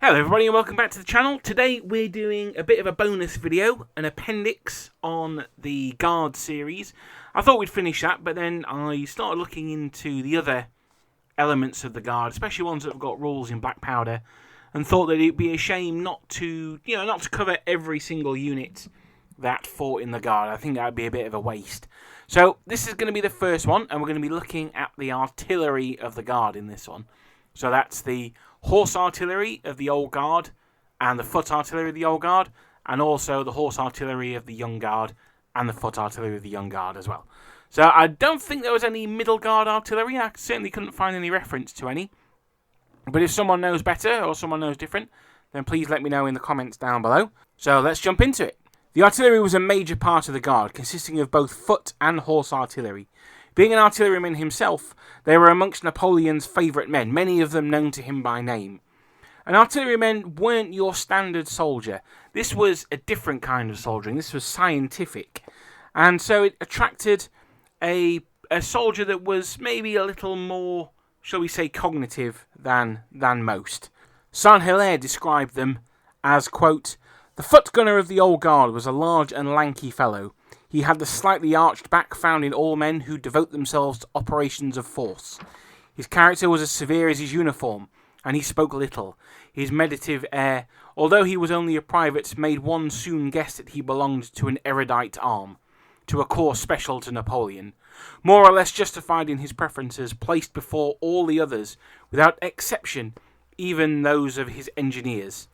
Hello everybody and welcome back to the channel. Today we're doing a bit of a bonus video, an appendix on the Guard series. I thought we'd finish that, but then I started looking into the other elements of the Guard, especially ones that have got rules in black powder, and thought that it'd be a shame not to cover every single unit that fought in the Guard. I think that would be a bit of a waste. So this is going to be the first one, and we're going to be looking at the artillery of the Guard in this one. So that's the horse artillery of the Old Guard, and the foot artillery of the Old Guard, and also the horse artillery of the Young Guard, and the foot artillery of the Young Guard as well. So I don't think there was any Middle Guard artillery. I certainly couldn't find any reference to any. But if someone knows better, or someone knows different, then please let me know in the comments down below. So let's jump into it. The artillery was a major part of the Guard, consisting of both foot and horse artillery. Being an artilleryman himself, they were amongst Napoleon's favourite men, many of them known to him by name. And artillerymen weren't your standard soldier. This was a different kind of soldiering. This was scientific. And so it attracted a soldier that was maybe a little more, shall we say, cognitive than most. Saint-Hilaire described them as, quote, "The foot gunner of the Old Guard was a large and lanky fellow. He had the slightly arched back found in all men who devote themselves to operations of force. His character was as severe as his uniform, and he spoke little. His meditative air, although he was only a private, made one soon guess that he belonged to an erudite arm, to a corps special to Napoleon. More or less justified in his preferences, placed before all the others, without exception, even those of his engineers.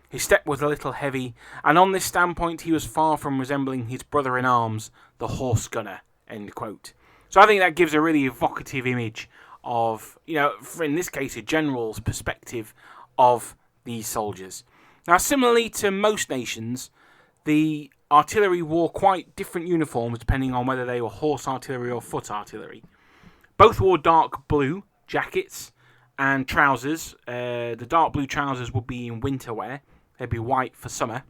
His step was a little heavy, and on this standpoint he was far from resembling his brother-in-arms, the horse gunner." End quote. So I think that gives a really evocative image of, in this case, a general's perspective of these soldiers. Now, similarly to most nations, the artillery wore quite different uniforms depending on whether they were horse artillery or foot artillery. Both wore dark blue jackets and trousers. The dark blue trousers would be in winter wear. They'd be white for summer.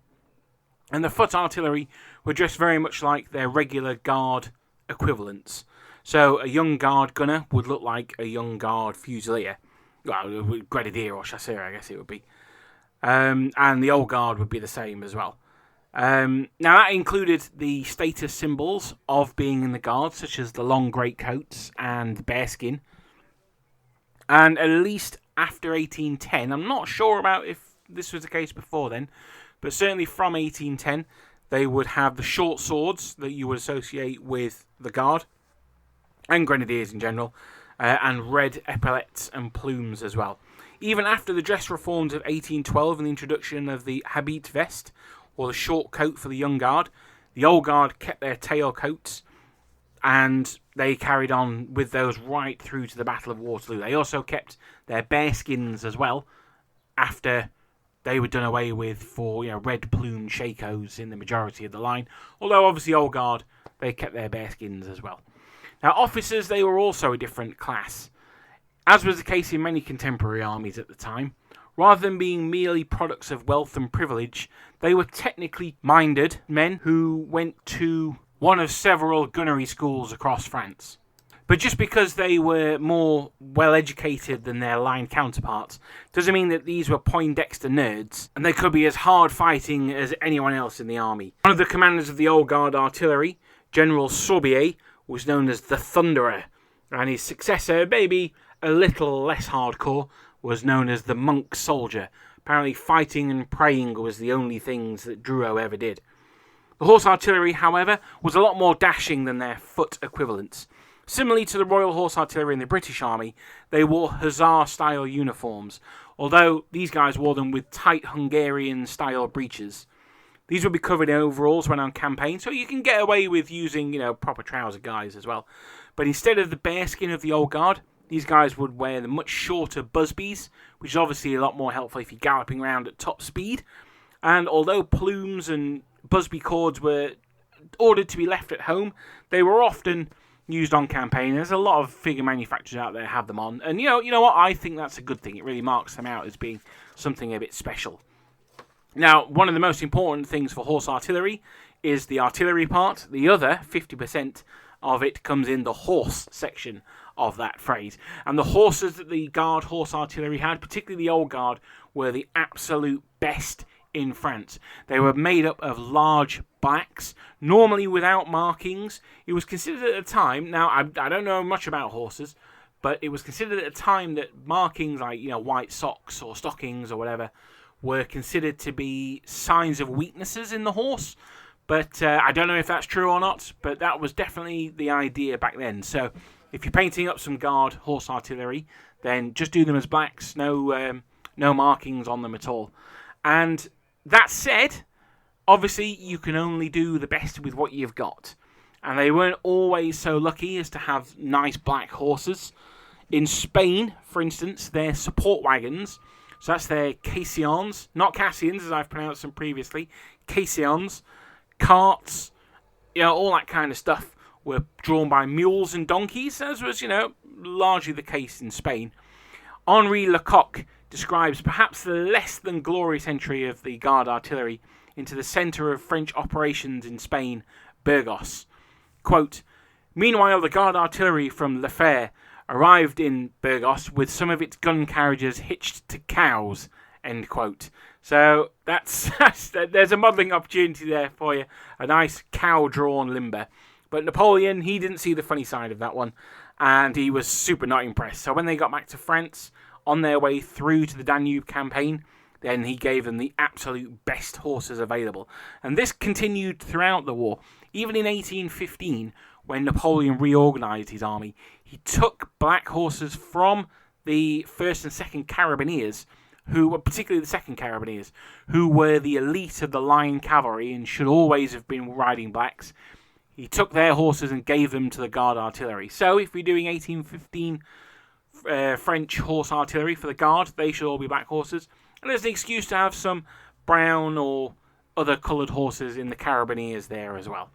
And the foot artillery were dressed very much like their regular Guard equivalents. So a Young Guard gunner would look like a Young Guard fusilier. Well, grenadier or chasseur, I guess it would be. And the Old Guard would be the same as well. Now that included the status symbols of being in the Guard, such as the long greatcoats and bearskin. And at least after 1810, I'm not sure about if this was the case before then, but certainly from 1810 they would have the short swords that you would associate with the Guard and grenadiers in general, and red epaulets and plumes as well. Even after the dress reforms of 1812 and the introduction of the habit vest, or the short coat for the Young Guard, the Old Guard kept their tailcoats, and they carried on with those right through to the Battle of Waterloo. They also kept their bearskins as well, after they were done away with for red plumed shakos in the majority of the line. Although obviously Old Guard, they kept their bearskins as well. Now officers, they were also a different class. As was the case in many contemporary armies at the time, rather than being merely products of wealth and privilege, they were technically minded men who went to one of several gunnery schools across France. But just because they were more well-educated than their line counterparts doesn't mean that these were Poindexter nerds, and they could be as hard-fighting as anyone else in the army. One of the commanders of the Old Guard artillery, General Druout, was known as the Thunderer, and his successor, maybe a little less hardcore, was known as the Monk Soldier. Apparently fighting and praying was the only things that Druout ever did. The horse artillery, however, was a lot more dashing than their foot equivalents. Similarly to the Royal Horse Artillery in the British Army, they wore hussar-style uniforms, although these guys wore them with tight Hungarian-style breeches. These would be covered in overalls when on campaign, so you can get away with using, proper trouser guys as well. But instead of the bearskin of the Old Guard, these guys would wear the much shorter busbies, which is obviously a lot more helpful if you're galloping around at top speed. And although plumes and busby cords were ordered to be left at home, they were often used on campaign. There's a lot of figure manufacturers out there have them on, and you know what, I think that's a good thing. It really marks them out as being something a bit special. Now, one of the most important things for horse artillery is the artillery part. The other 50% of it comes in the horse section of that phrase. And the horses that the Guard horse artillery had, particularly the Old Guard, were the absolute best in France. They were made up of large blacks, normally without markings. It was considered at the time, now I don't know much about horses, but it was considered at the time that markings like, white socks or stockings or whatever were considered to be signs of weaknesses in the horse. But I don't know if that's true or not, but that was definitely the idea back then. So if you're painting up some Guard horse artillery, then just do them as blacks, no markings on them at all. And that said, obviously you can only do the best with what you've got. And they weren't always so lucky as to have nice black horses. In Spain, for instance, their support wagons, so that's their caissons, not Cassians as I've pronounced them previously, caissons, carts, all that kind of stuff were drawn by mules and donkeys, as was, largely the case in Spain. Henri Lecoq describes perhaps the less than glorious entry of the Guard artillery into the centre of French operations in Spain, Burgos. Quote, "Meanwhile, the Guard artillery from Le Fère arrived in Burgos with some of its gun carriages hitched to cows." End quote. So there's a modelling opportunity there for you. A nice cow-drawn limber. But Napoleon, he didn't see the funny side of that one, and he was super not impressed. So when they got back to France, on their way through to the Danube campaign, then he gave them the absolute best horses available. And this continued throughout the war. Even in 1815, when Napoleon reorganised his army, he took black horses from the 1st and 2nd Carabiniers, who were particularly the 2nd Carabiniers, who were the elite of the line cavalry and should always have been riding blacks. He took their horses and gave them to the Guard artillery. So if we're doing 1815 French horse artillery for the Guard, they should all be black horses. And there's an excuse to have some brown or other coloured horses in the Carabiniers there as well.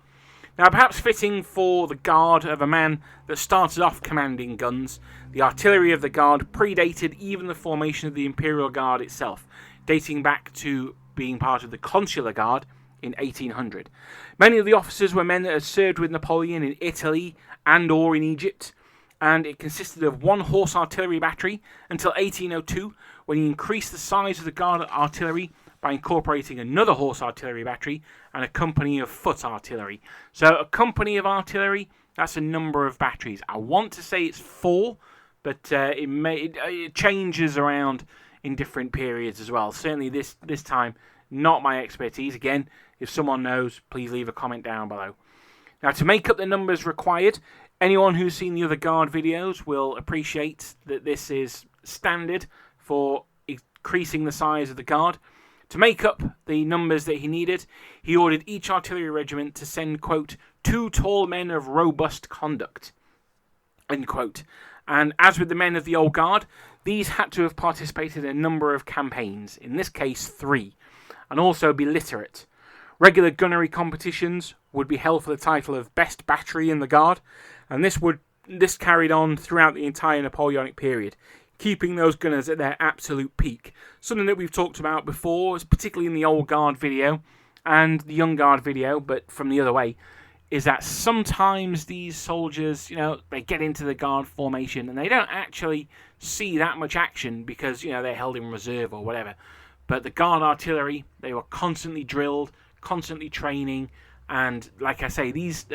Now, perhaps fitting for the Guard of a man that started off commanding guns, the artillery of the Guard predated even the formation of the Imperial Guard itself, dating back to being part of the Consular Guard in 1800. Many of the officers were men that had served with Napoleon in Italy and or in Egypt, and it consisted of one horse artillery battery until 1802, when he increased the size of the Guard artillery by incorporating another horse artillery battery and a company of foot artillery. So a company of artillery, that's a number of batteries. I want to say it's 4, but it changes around in different periods as well. Certainly this time, not my expertise. Again, if someone knows, please leave a comment down below. Now, to make up the numbers required, anyone who's seen the other Guard videos will appreciate that this is standard for increasing the size of the Guard. To make up the numbers that he needed, he ordered each artillery regiment to send, quote, 2 tall men of robust conduct, end quote. And as with the men of the old Guard, these had to have participated in a number of campaigns, in this case 3, and also be literate. Regular gunnery competitions would be held for the title of Best Battery in the Guard, and this carried on throughout the entire Napoleonic period, keeping those gunners at their absolute peak. Something that we've talked about before, particularly in the old Guard video and the young Guard video, but from the other way, is that sometimes these soldiers, they get into the Guard formation and they don't actually see that much action because, they're held in reserve or whatever. But the Guard artillery, they were constantly drilled, constantly training, and like I say, these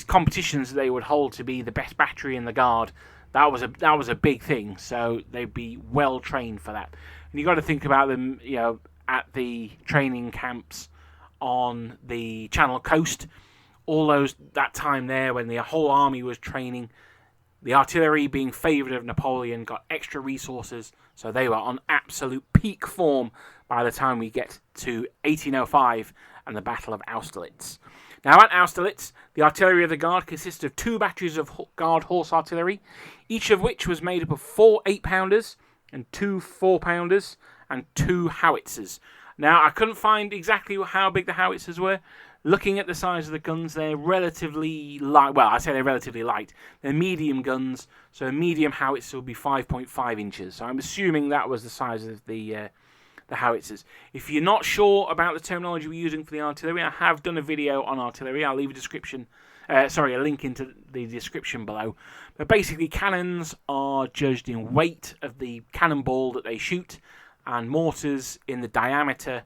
competitions that they would hold to be the best battery in the Guard, that was a big thing, so they'd be well trained for that. And you got to think about them, at the training camps on the Channel Coast, that time there when the whole army was training. The artillery, being favoured of Napoleon, got extra resources, so they were on absolute peak form by the time we get to 1805 and the Battle of Austerlitz. Now, at Austerlitz, the artillery of the Guard consists of 2 batteries of Guard horse artillery, each of which was made up of 4 8-pounders and 2 4-pounders and 2 howitzers. Now, I couldn't find exactly how big the howitzers were. Looking at the size of the guns, they're relatively light. Well, I say they're relatively light. They're medium guns, so a medium howitzer will be 5.5 inches. So I'm assuming that was the size of the howitzers. If you're not sure about the terminology we're using for the artillery, I have done a video on artillery. I'll leave a link into the description below. But basically, cannons are judged in weight of the cannonball that they shoot. and mortars in the diameter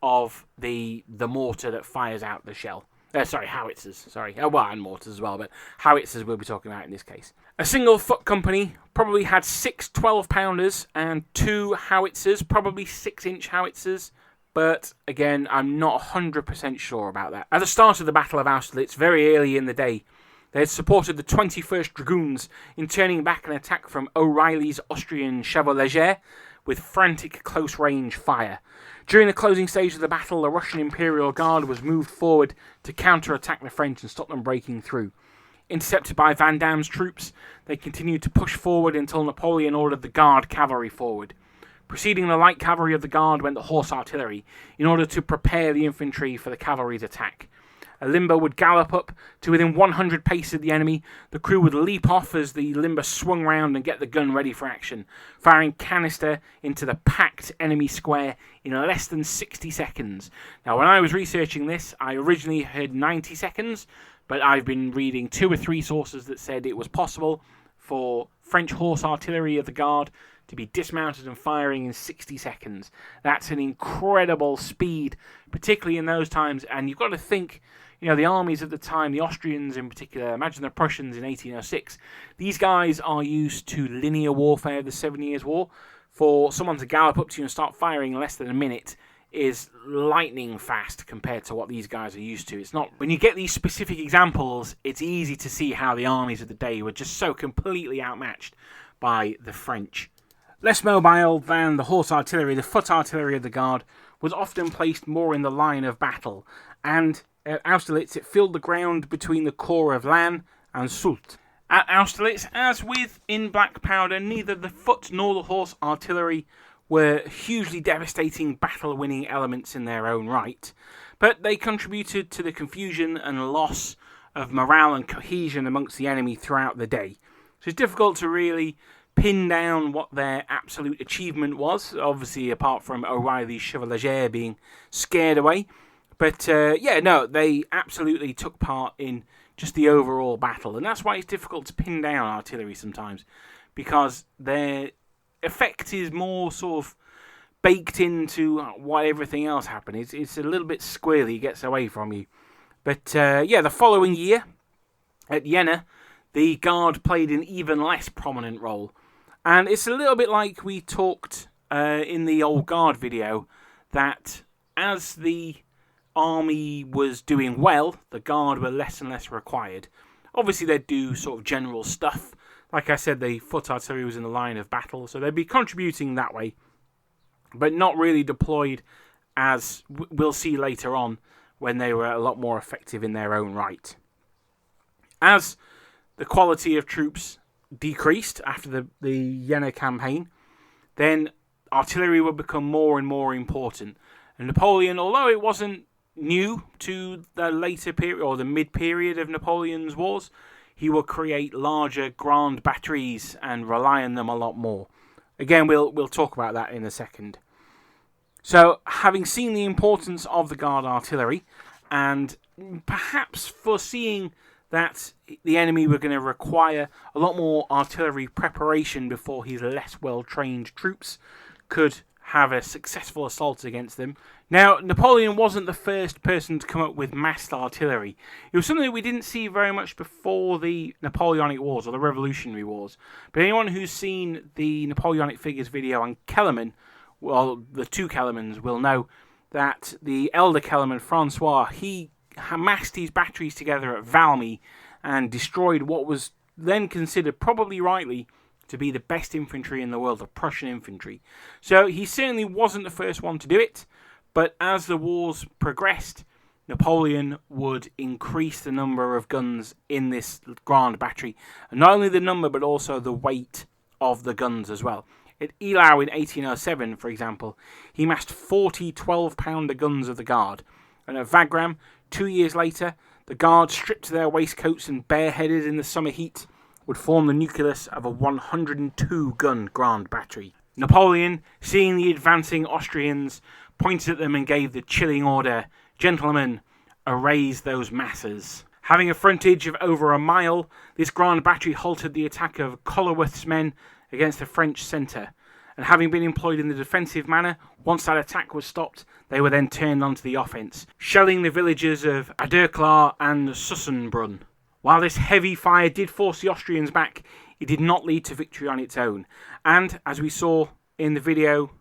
of the mortar that fires out the shell. Howitzers. Sorry. And mortars as well, but howitzers we'll be talking about in this case. A single foot company probably had 6 12-pounders and 2 howitzers, probably 6-inch howitzers, but again, I'm not 100% sure about that. At the start of the Battle of Austerlitz, very early in the day, they had supported the 21st Dragoons in turning back an attack from O'Reilly's Austrian Chevaulegers with frantic close-range fire. During the closing stage of the battle, the Russian Imperial Guard was moved forward to counter-attack the French and stop them breaking through. Intercepted by Vandam's troops, they continued to push forward until Napoleon ordered the Guard cavalry forward. Preceding the light cavalry of the Guard went the horse artillery, in order to prepare the infantry for the cavalry's attack. A limber would gallop up to within 100 paces of the enemy. The crew would leap off as the limber swung round and get the gun ready for action, firing canister into the packed enemy square in less than 60 seconds. Now, when I was researching this, I originally heard 90 seconds, but I've been reading 2 or 3 sources that said it was possible for French horse artillery of the Guard to be dismounted and firing in 60 seconds. That's an incredible speed, particularly in those times, and you've got to think, the armies at the time, the Austrians in particular, imagine the Prussians in 1806. These guys are used to linear warfare of the 7 Years' War. For someone to gallop up to you and start firing in less than a minute is lightning fast compared to what these guys are used to. It's not. When you get these specific examples, it's easy to see how the armies of the day were just so completely outmatched by the French. Less mobile than the horse artillery, the foot artillery of the Guard was often placed more in the line of battle, and at Austerlitz, it filled the ground between the corps of Lannes and Soult. At Austerlitz, as with in Black Powder, neither the foot nor the horse artillery were hugely devastating battle-winning elements in their own right, but they contributed to the confusion and loss of morale and cohesion amongst the enemy throughout the day. So it's difficult to really pin down what their absolute achievement was, obviously apart from O'Reilly's Chevaulegers being scared away. But they absolutely took part in just the overall battle. And that's why it's difficult to pin down artillery sometimes, because their effect is more sort of baked into what everything else happened. It's a little bit squirrely, it gets away from you. But the following year at Jena, the Guard played an even less prominent role. And it's a little bit like we talked in the old Guard video, that as the army was doing well, the Guard were less and less required. Obviously, they'd do sort of general stuff. Like I said, the foot artillery was in the line of battle, so they'd be contributing that way, but not really deployed, as we'll see later on, when they were a lot more effective in their own right. As the quality of troops decreased after the Jena campaign, then artillery would become more and more important. And Napoleon, although it wasn't new to the later period or the mid-period of Napoleon's wars, he will create larger grand batteries and rely on them a lot more. Again, we'll talk about that in a second. So, having seen the importance of the Guard artillery, and perhaps foreseeing that the enemy were going to require a lot more artillery preparation before his less well-trained troops could have a successful assault against them. Now, Napoleon wasn't the first person to come up with massed artillery. It was something that we didn't see very much before the Napoleonic Wars or the Revolutionary Wars. But anyone who's seen the Napoleonic Figures video on Kellerman, well, the 2 Kellermans, will know that the elder Kellerman, Francois, he massed his batteries together at Valmy and destroyed what was then considered, probably rightly, to be the best infantry in the world, the Prussian infantry. So he certainly wasn't the first one to do it, but as the wars progressed, Napoleon would increase the number of guns in this grand battery, and not only the number but also the weight of the guns as well. At Eylau in 1807, for example, he massed 40 12-pounder guns of the Guard, and at Wagram, 2 years later, the Guard, stripped to their waistcoats and bareheaded in the summer heat, would form the nucleus of a 102-gun grand battery. Napoleon, seeing the advancing Austrians, pointed at them and gave the chilling order, "Gentlemen, erase those masses." Having a frontage of over a mile, this grand battery halted the attack of Collerworth's men against the French centre, And having been employed in the defensive manner, once that attack was stopped, they were then turned onto the offence, shelling the villages of Aderklar and Sussenbrunn. While this heavy fire did force the Austrians back, it did not lead to victory on its own. And, as we saw in the video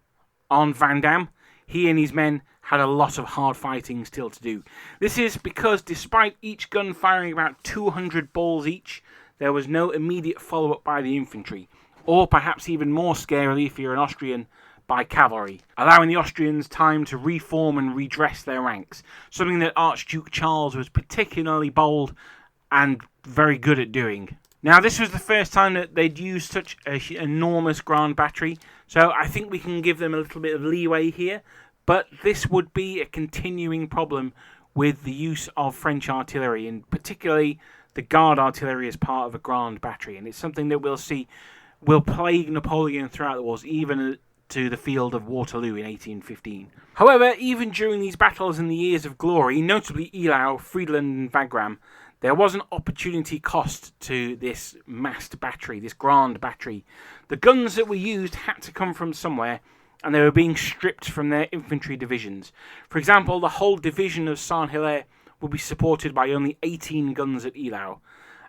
on Van Dam, he and his men had a lot of hard fighting still to do. This is because despite each gun firing about 200 balls each, there was no immediate follow-up by the infantry, or perhaps even more scarily if you're an Austrian, by cavalry, allowing the Austrians time to reform and redress their ranks, something that Archduke Charles was particularly bold and very good at doing. Now, this was the first time that they'd used such an enormous Grand Battery, so I think we can give them a little bit of leeway here, but this would be a continuing problem with the use of French artillery, and particularly the Guard artillery as part of a Grand Battery, and it's something that we'll see will plague Napoleon throughout the wars, even to the field of Waterloo in 1815. However, even during these battles in the years of glory, notably Eylau, Friedland and Wagram, there was an opportunity cost to this massed battery, this Grand Battery. The guns that were used had to come from somewhere, and they were being stripped from their infantry divisions. For example, the whole division of Saint-Hilaire would be supported by only 18 guns at Eylau.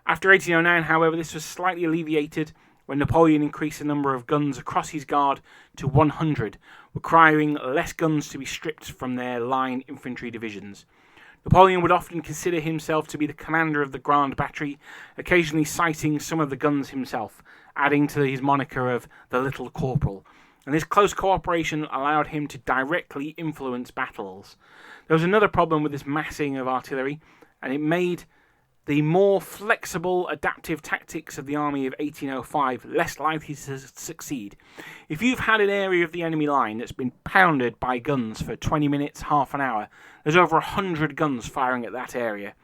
After 1809, however, this was slightly alleviated when Napoleon increased the number of guns across his guard to 100, requiring less guns to be stripped from their line infantry divisions. Napoleon would often consider himself to be the commander of the Grand Battery, occasionally citing some of the guns himself, adding to his moniker of the Little Corporal. And this close cooperation allowed him to directly influence battles. There was another problem with this massing of artillery, and it made the more flexible, adaptive tactics of the army of 1805 less likely to succeed. If you've had an area of the enemy line that's been pounded by guns for 20 minutes, half an hour, there's over 100 guns firing at that area.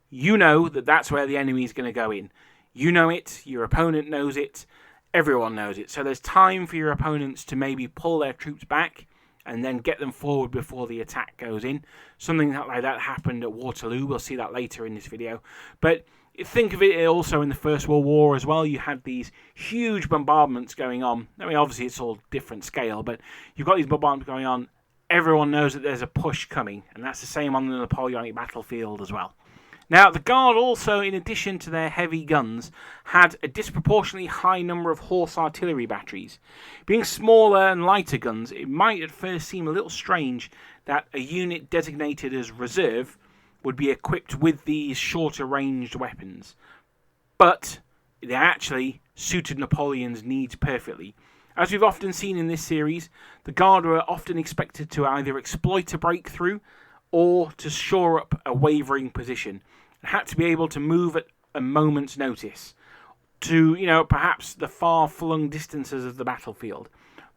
You know that that's where the enemy is going to go in. You know it, your opponent knows it, everyone knows it. So there's time for your opponents to maybe pull their troops back and then get them forward before the attack goes in. Something like that happened at Waterloo. We'll see that later in this video. But think of it also in the First World War as well. You had these huge bombardments going on. I mean, obviously it's all different scale, but you've got these bombardments going on. Everyone knows that there's a push coming, and that's the same on the Napoleonic battlefield as well. Now, the Guard also, in addition to their heavy guns, had a disproportionately high number of horse artillery batteries. Being smaller and lighter guns, it might at first seem a little strange that a unit designated as reserve would be equipped with these shorter ranged weapons. But they actually suited Napoleon's needs perfectly. As we've often seen in this series, the Guard were often expected to either exploit a breakthrough or to shore up a wavering position, and had to be able to move at a moment's notice to, perhaps the far-flung distances of the battlefield.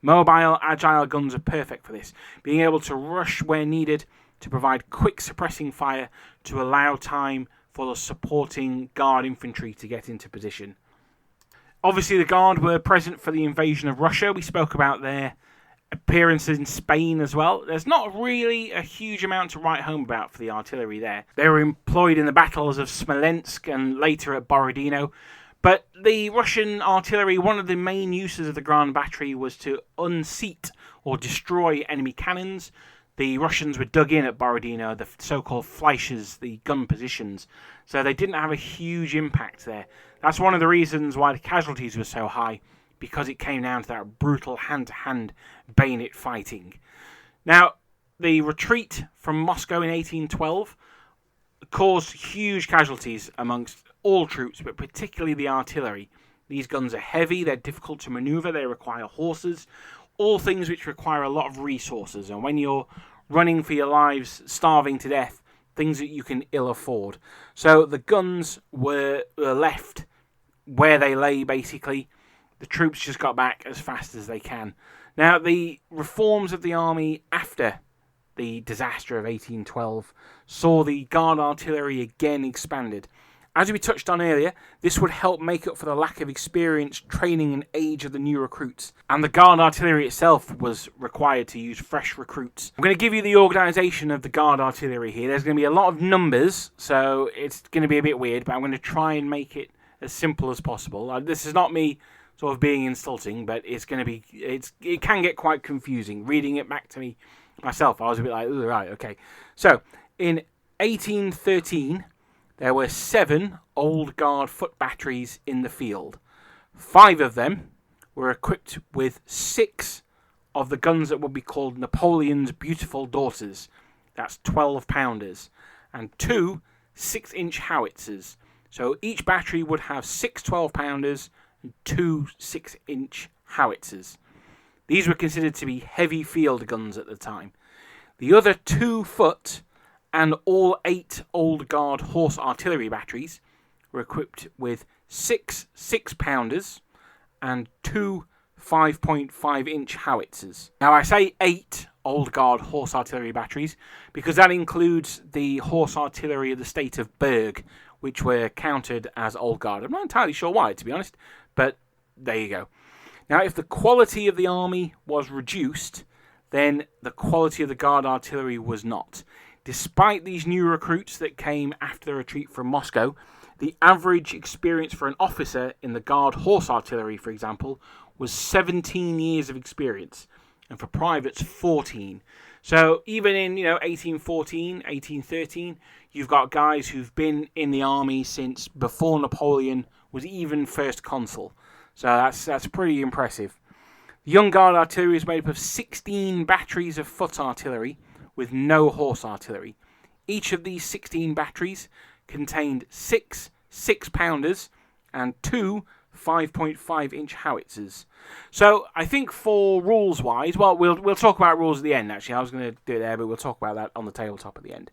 Mobile, agile guns are perfect for this, being able to rush where needed to provide quick suppressing fire to allow time for the supporting Guard infantry to get into position. Obviously, the Guard were present for the invasion of Russia. We spoke about their appearances in Spain as well. There's not really a huge amount to write home about for the artillery there. They were employed in the battles of Smolensk and later at Borodino. But the Russian artillery, one of the main uses of the Grand Battery was to unseat or destroy enemy cannons. The Russians were dug in at Borodino, the so-called Fleischers, the gun positions. So they didn't have a huge impact there. That's one of the reasons why the casualties were so high, because it came down to that brutal hand-to-hand bayonet fighting. Now, the retreat from Moscow in 1812 caused huge casualties amongst all troops, but particularly the artillery. These guns are heavy, they're difficult to maneuver, they require horses, all things which require a lot of resources. And when you're running for your lives, starving to death, things that you can ill afford. So the guns were left where they lay, basically. The troops just got back as fast as they can. Now, the reforms of the army after the disaster of 1812 saw the Guard artillery again expanded. As we touched on earlier, this would help make up for the lack of experience, training and age of the new recruits. And the Guard artillery itself was required to use fresh recruits. I'm going to give you the organisation of the Guard artillery here. There's going to be a lot of numbers, so it's going to be a bit weird, but I'm going to try and make it as simple as possible. This is not me sort of being insulting, but it can get quite confusing. Reading it back to me myself, I was a bit like, ooh, right, okay. So, in 1813, there were 7 Old Guard foot batteries in the field. 5 of them were equipped with 6 of the guns that would be called Napoleon's Beautiful Daughters. That's 12-pounders. And 2 6-inch howitzers. So each battery would have 6 12-pounders and 2 6-inch howitzers. These were considered to be heavy field guns at the time. The other 2 foot and all 8 Old Guard horse artillery batteries were equipped with 6 6-pounders and 2 5.5-inch howitzers. Now I say 8 Old Guard horse artillery batteries because that includes the horse artillery of the state of Berg, which were counted as Old Guard. I'm not entirely sure why, to be honest, but there you go. Now, if the quality of the army was reduced, then the quality of the Guard artillery was not. Despite these new recruits that came after the retreat from Moscow, the average experience for an officer in the Guard horse artillery, for example, was 17 years of experience, and for privates, 14. So even in 1814, 1813, you've got guys who've been in the army since before Napoleon was even first consul. So that's pretty impressive. The Young Guard artillery is made up of 16 batteries of foot artillery with no horse artillery. Each of these 16 batteries contained 6 6-pounders and 2 5.5-inch howitzers. So I think for rules-wise, well, we'll talk about rules at the end, actually. I was going to do it there, but we'll talk about that on the tabletop at the end.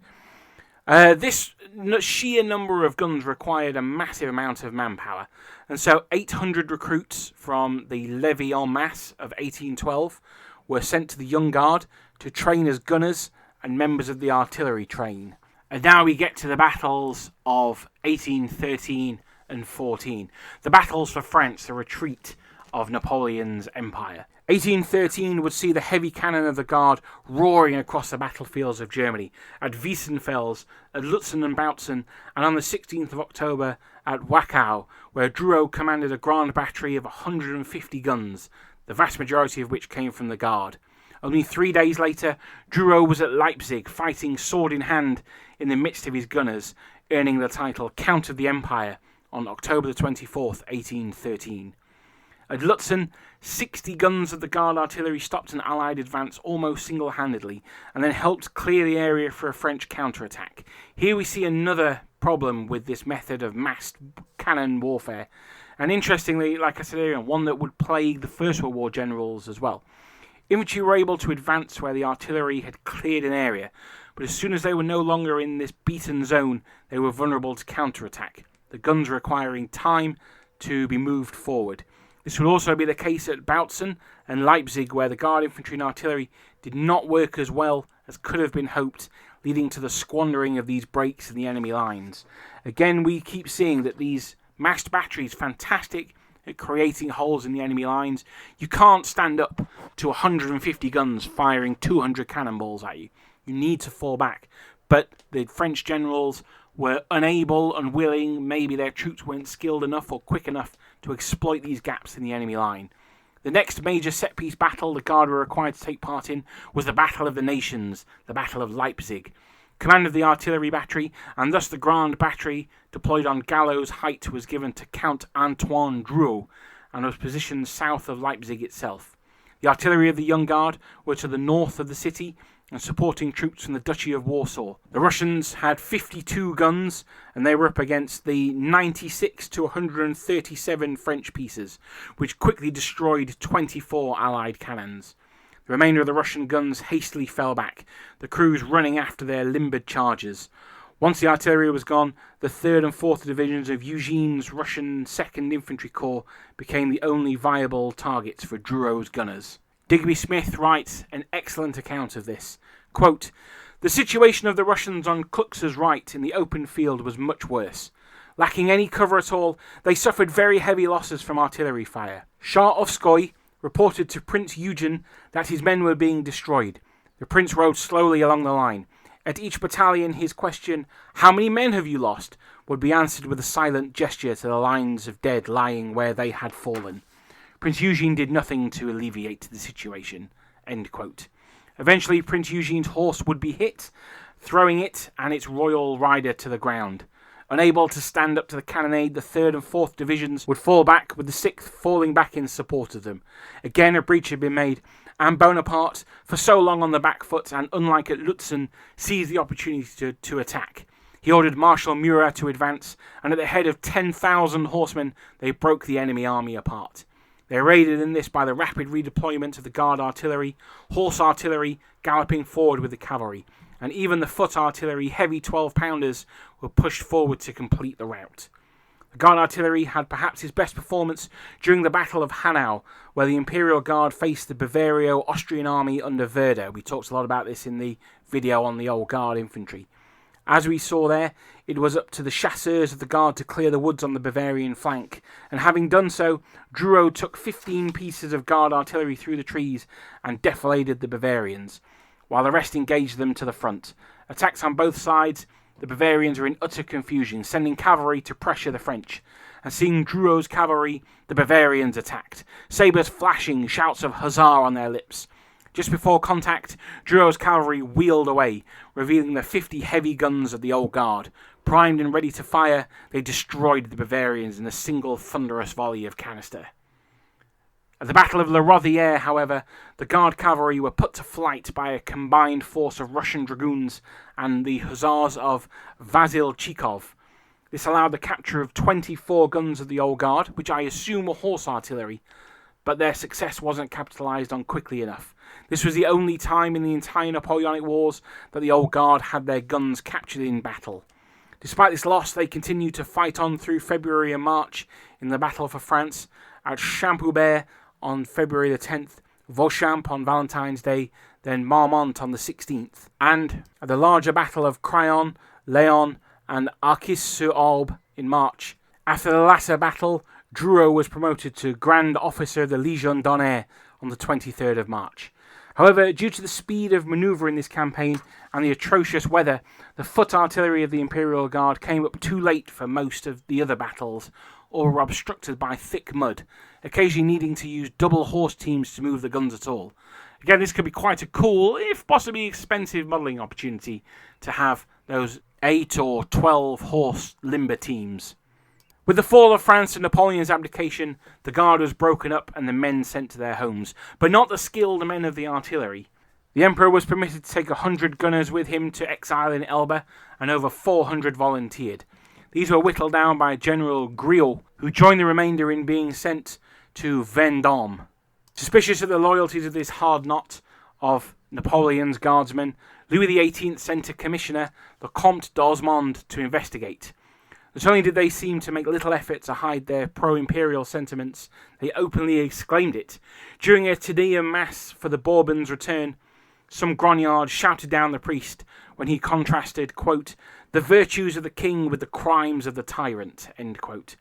This sheer number of guns required a massive amount of manpower, and so 800 recruits from the levy en masse of 1812 were sent to the Young Guard to train as gunners and members of the artillery train. And now we get to the battles of 1813 and 14. The battles for France, the retreat of Napoleon's empire. 1813 would see the heavy cannon of the Guard roaring across the battlefields of Germany, at Weissenfels, at Lutzen and Bautzen, and on the 16th of October at Wachau, where Druout commanded a grand battery of 150 guns, the vast majority of which came from the Guard. Only 3 days later, Druout was at Leipzig, fighting sword in hand in the midst of his gunners, earning the title Count of the Empire on October the 24th, 1813. At Lutzen, 60 guns of the Guard artillery stopped an Allied advance almost single-handedly, and then helped clear the area for a French counterattack. Here we see another problem with this method of massed cannon warfare, and interestingly, like I said earlier, one that would plague the First World War generals as well. Infantry were able to advance where the artillery had cleared an area, but as soon as they were no longer in this beaten zone, they were vulnerable to counterattack, the guns requiring time to be moved forward. This would also be the case at Bautzen and Leipzig, where the Guard infantry and artillery did not work as well as could have been hoped, leading to the squandering of these breaks in the enemy lines. Again, we keep seeing that these massed batteries, fantastic at creating holes in the enemy lines. You can't stand up to 150 guns firing 200 cannonballs at you. You need to fall back. But the French generals were unable, unwilling, maybe their troops weren't skilled enough or quick enough to exploit these gaps in the enemy line. The next major set-piece battle the Guard were required to take part in was the Battle of the Nations, the Battle of Leipzig. Command of the artillery battery, and thus the Grand Battery deployed on Gallows Height, was given to Count Antoine Druout and was positioned south of Leipzig itself. The artillery of the Young Guard were to the north of the city and supporting troops from the Duchy of Warsaw. The Russians had 52 guns, and they were up against the 96 to 137 French pieces, which quickly destroyed 24 Allied cannons. The remainder of the Russian guns hastily fell back, the crews running after their limbered chargers. Once the artillery was gone, the 3rd and 4th Divisions of Eugene's Russian 2nd Infantry Corps became the only viable targets for Druout's gunners. Digby Smith writes an excellent account of this. Quote, "The situation of the Russians on Klux's right in the open field was much worse. Lacking any cover at all, they suffered very heavy losses from artillery fire. Sharovskoy reported to Prince Eugen that his men were being destroyed. The prince rode slowly along the line. At each battalion his question, 'How many men have you lost?' would be answered with a silent gesture to the lines of dead lying where they had fallen. Prince Eugene did nothing to alleviate the situation." End quote. Eventually, Prince Eugene's horse would be hit, throwing it and its royal rider to the ground. Unable to stand up to the cannonade, the 3rd and 4th Divisions would fall back, with the 6th falling back in support of them. Again, a breach had been made, and Bonaparte, for so long on the back foot and unlike at Lutzen, seized the opportunity to attack. He ordered Marshal Murat to advance, and at the head of 10,000 horsemen, they broke the enemy army apart. They were aided in this by the rapid redeployment of the Guard artillery, horse artillery galloping forward with the cavalry, and even the foot artillery heavy 12-pounders were pushed forward to complete the rout. The Guard artillery had perhaps its best performance during the Battle of Hanau, where the Imperial Guard faced the Bavario-Austrian army under Werder. We talked a lot about this in the video on the old Guard infantry. As we saw there, it was up to the chasseurs of the Guard to clear the woods on the Bavarian flank, and having done so, Druout took 15 pieces of Guard artillery through the trees and defiladed the Bavarians, while the rest engaged them to the front. Attacks on both sides, the Bavarians were in utter confusion, sending cavalry to pressure the French, and seeing Druout's cavalry, the Bavarians attacked, sabres flashing, shouts of huzzah on their lips. Just before contact, Druout's cavalry wheeled away, revealing the 50 heavy guns of the Old Guard. Primed and ready to fire, they destroyed the Bavarians in a single thunderous volley of canister. At the Battle of La Rothière, however, the Guard cavalry were put to flight by a combined force of Russian dragoons and the hussars of Vasil Chikov. This allowed the capture of 24 guns of the Old Guard, which I assume were horse artillery, but their success wasn't capitalised on quickly enough. This was the only time in the entire Napoleonic Wars that the Old Guard had their guns captured in battle. Despite this loss, they continued to fight on through February and March in the Battle for France, at Champaubert on February the 10th, Vauchamp on Valentine's Day, then Marmont on the 16th, and at the larger Battle of Craonne, Laon, and Arcis-sur-Aube in March. After the latter battle, Druout was promoted to Grand Officer of the Légion d'Honneur on the 23rd of March. However, due to the speed of manoeuvre in this campaign and the atrocious weather, the foot artillery of the Imperial Guard came up too late for most of the other battles, or were obstructed by thick mud, occasionally needing to use double horse teams to move the guns at all. Again, this could be quite a cool, if possibly expensive, modelling opportunity to have those 8 or 12 horse limber teams. With the fall of France and Napoleon's abdication, the Guard was broken up and the men sent to their homes, but not the skilled men of the artillery. The Emperor was permitted to take 100 gunners with him to exile in Elba, and over 400 volunteered. These were whittled down by General Druout, who joined the remainder in being sent to Vendôme. Suspicious of the loyalties of this hard knot of Napoleon's guardsmen, Louis XVIII sent a commissioner, the Comte d'Osmond, to investigate. Not only did they seem to make little effort to hide their pro-imperial sentiments, they openly exclaimed it. During a Te Deum Mass for the Bourbons' return, some grognard shouted down the priest when he contrasted, quote, the virtues of the king with the crimes of the tyrant, end quote.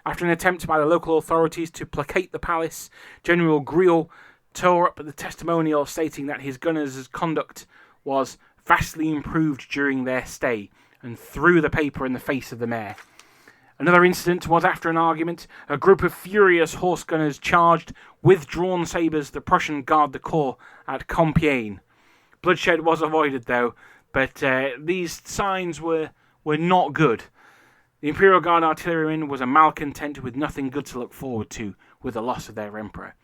After an attempt by the local authorities to placate the palace, General Druout tore up the testimonial stating that his gunners' conduct was vastly improved during their stay, and threw the paper in the face of the mayor. Another incident was after an argument, a group of furious horse gunners charged with drawn sabres the Prussian Garde du Corps at Compiègne. Bloodshed was avoided though, but these signs were not good. The Imperial Guard artilleryman was a malcontent with nothing good to look forward to with the loss of their emperor.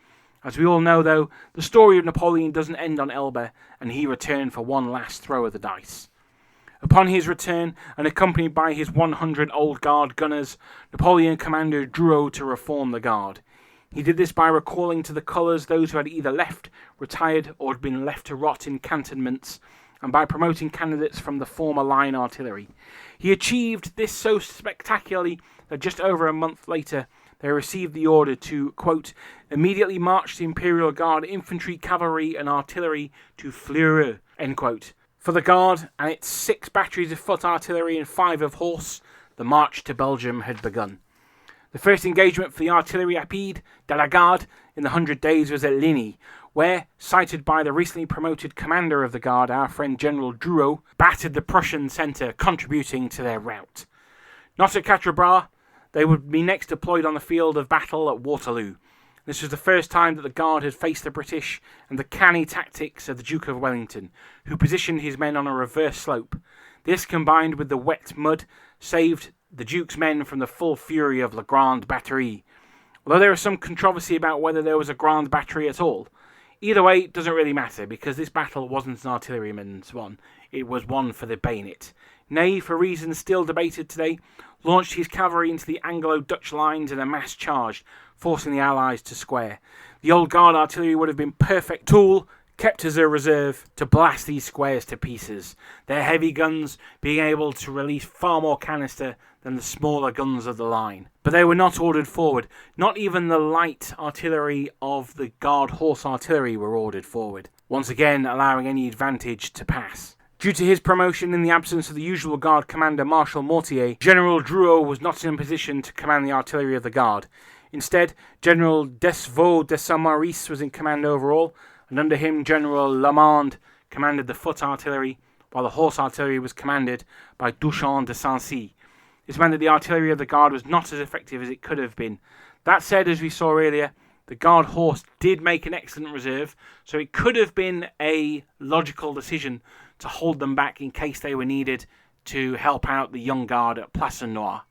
As we all know though, the story of Napoleon doesn't end on Elba, and he returned for one last throw of the dice. Upon his return, and accompanied by his 100 Old Guard gunners, Napoleon commanded Druout to reform the Guard. He did this by recalling to the colours those who had either left, retired, or had been left to rot in cantonments, and by promoting candidates from the former line artillery. He achieved this so spectacularly that just over a month later, they received the order to, quote, immediately march the Imperial Guard infantry, cavalry, and artillery to Fleurus, end quote. For the Guard and its 6 batteries of foot artillery and 5 of horse, the march to Belgium had begun. The first engagement for the artillerie rapide de la Garde in the 100 days was at Ligny, where, cited by the recently promoted commander of the Guard, our friend General Druout, battered the Prussian centre, contributing to their rout. Not at Quatre Bras, they would be next deployed on the field of battle at Waterloo. This was the first time that the Guard had faced the British and the canny tactics of the Duke of Wellington, who positioned his men on a reverse slope. This, combined with the wet mud, saved the Duke's men from the full fury of La Grande Batterie. Although there is some controversy about whether there was a Grande Batterie at all. Either way, it doesn't really matter, because this battle wasn't an artilleryman's one. It was one for the bayonet. Ney, for reasons still debated today, launched his cavalry into the Anglo-Dutch lines in a mass charge, forcing the Allies to square. The Old Guard artillery would have been perfect tool, kept as a reserve, to blast these squares to pieces, their heavy guns being able to release far more canister than the smaller guns of the line. But they were not ordered forward. Not even the light artillery of the Guard horse artillery were ordered forward, once again allowing any advantage to pass. Due to his promotion in the absence of the usual Guard commander Marshal Mortier, General Druout was not in a position to command the artillery of the Guard. Instead, General Desvaux de Saint-Maurice was in command overall, and under him General Lamande commanded the foot artillery, while the horse artillery was commanded by Duchamp de Sancy. This meant that the artillery of the Guard was not as effective as it could have been. That said, as we saw earlier, the Guard horse did make an excellent reserve, so it could have been a logical decision to hold them back in case they were needed to help out the young Guard at Plassanois.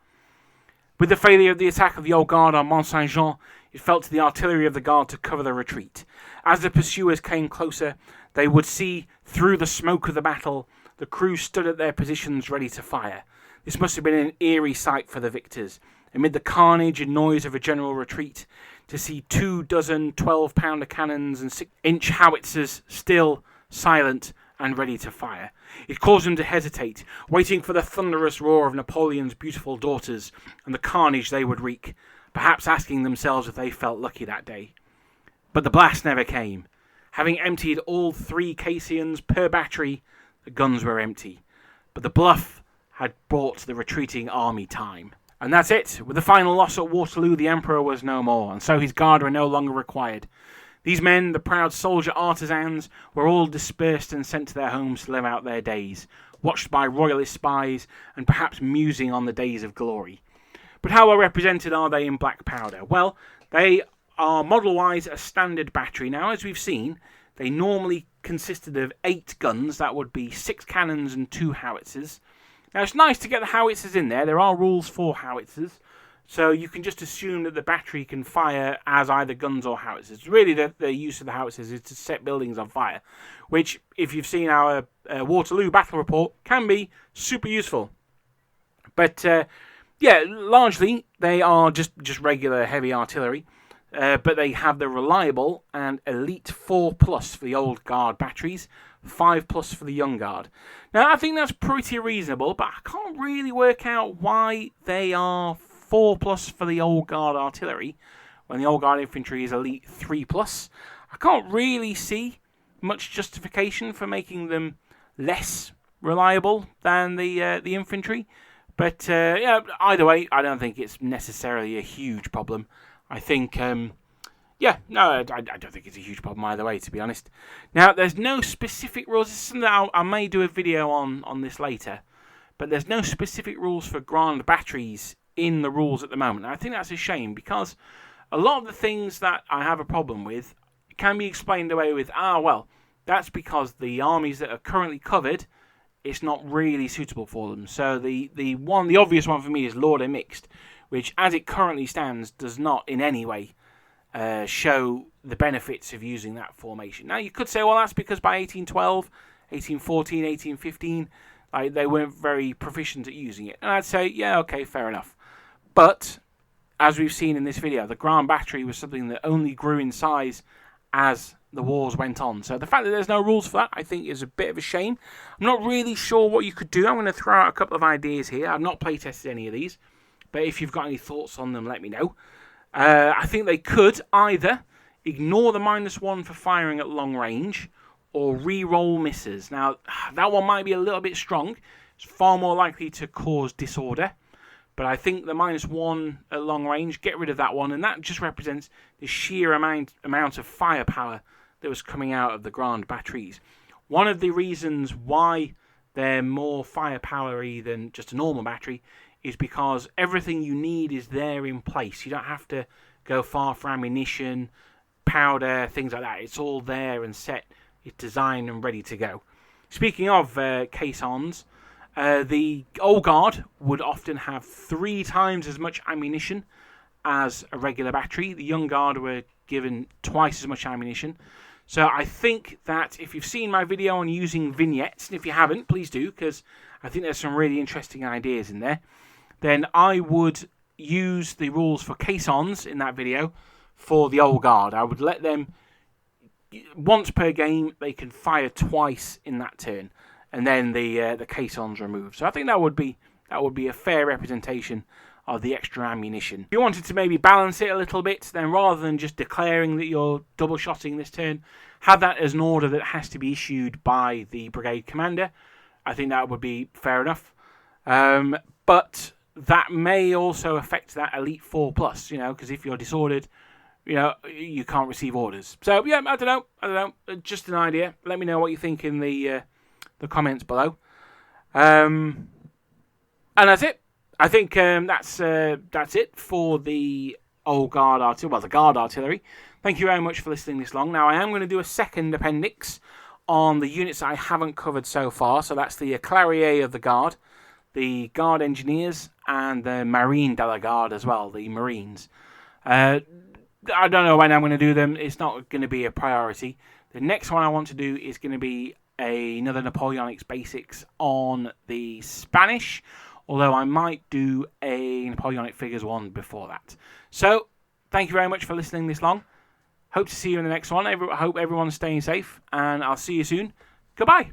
With the failure of the attack of the Old Guard on Mont Saint-Jean, it fell to the artillery of the Guard to cover the retreat. As the pursuers came closer, they would see, through the smoke of the battle, the crew stood at their positions ready to fire. This must have been an eerie sight for the victors, amid the carnage and noise of a general retreat, to see 24 12-pounder cannons and 6-inch howitzers still, silent, and ready to fire. It caused them to hesitate, waiting for the thunderous roar of Napoleon's beautiful daughters and the carnage they would wreak, perhaps asking themselves if they felt lucky that day. But the blast never came. Having emptied all 3 caissons per battery, the guns were empty. But the bluff had bought the retreating army time. And that's it. With the final loss at Waterloo, the Emperor was no more, and so his Guard were no longer required. These men, the proud soldier artisans, were all dispersed and sent to their homes to live out their days, watched by royalist spies and perhaps musing on the days of glory. But how well represented are they in black powder? Well, they are model-wise a standard battery. Now, as we've seen, they normally consisted of 8 guns. That would be 6 cannons and 2 howitzers. Now, it's nice to get the howitzers in there. There are rules for howitzers. So you can just assume that the battery can fire as either guns or howitzers. Really, the use of the howitzers is to set buildings on fire, which, if you've seen our Waterloo battle report, can be super useful. But, yeah, largely they are just regular heavy artillery, but they have the reliable and elite 4+ for the Old Guard batteries, 5+ for the Young Guard. Now, I think that's pretty reasonable, but I can't really work out why they are 4+ for the Old Guard artillery when the Old Guard infantry is elite 3+. I can't really see much justification for making them less reliable than the infantry. But yeah, either way, I don't think it's necessarily a huge problem. I think, yeah, no, I don't think it's a huge problem either way, to be honest. Now, there's no specific rules. This is something that I may do a video on this later. But there's no specific rules for Grand batteries in the rules at the moment. And I think that's a shame, because a lot of the things that I have a problem with can be explained away with, well, that's because the armies that are currently covered, it's not really suitable for them. So the obvious one for me is Lord Mixed, which as it currently stands does not in any way show the benefits of using that formation. Now you could say, well, that's because by 1812, 1814, 1815, they weren't very proficient at using it. And I'd say, yeah, okay, fair enough. But, as we've seen in this video, the Grand Battery was something that only grew in size as the wars went on. So the fact that there's no rules for that, I think, is a bit of a shame. I'm not really sure what you could do. I'm going to throw out a couple of ideas here. I've not playtested any of these, but if you've got any thoughts on them, let me know. I think they could either ignore the -1 for firing at long range, or re-roll misses. Now, that one might be a little bit strong. It's far more likely to cause disorder. But I think the -1 at long range, get rid of that one, and that just represents the sheer amount of firepower that was coming out of the Grand batteries. One of the reasons why they're more firepowery than just a normal battery is because everything you need is there in place. You don't have to go far for ammunition, powder, things like that. It's all there and set. It's designed and ready to go. Speaking of caissons, the Old Guard would often have 3 times as much ammunition as a regular battery. The Young Guard were given twice as much ammunition. So I think that if you've seen my video on using vignettes, and if you haven't, please do, because I think there's some really interesting ideas in there, then I would use the rules for caissons in that video for the Old Guard. I would let them, once per game, they can fire twice in that turn, and then the caissons removed. So I think that would be a fair representation of the extra ammunition. If you wanted to maybe balance it a little bit, then rather than just declaring that you're double-shotting this turn, have that as an order that has to be issued by the brigade commander. I think that would be fair enough. But that may also affect that Elite 4+, because if you're disordered, you can't receive orders. So, yeah, I don't know. Just an idea. Let me know what you think in the comments below. And that's it. I think that's it for the Old Guard artillery, well, the Guard artillery. Thank you very much for listening this long. Now, I am going to do a second appendix on the units that I haven't covered so far. So that's the Clarier of the Guard, the Guard Engineers, and the Marine de la Garde as well, the Marines. I don't know when I'm going to do them. It's not going to be a priority. The next one I want to do is going to be another Napoleonics basics on the Spanish, although I might do a Napoleonic figures one before that. So, thank you very much for listening this long. Hope to see you in the next one. I hope everyone's staying safe, and I'll see you soon. Goodbye.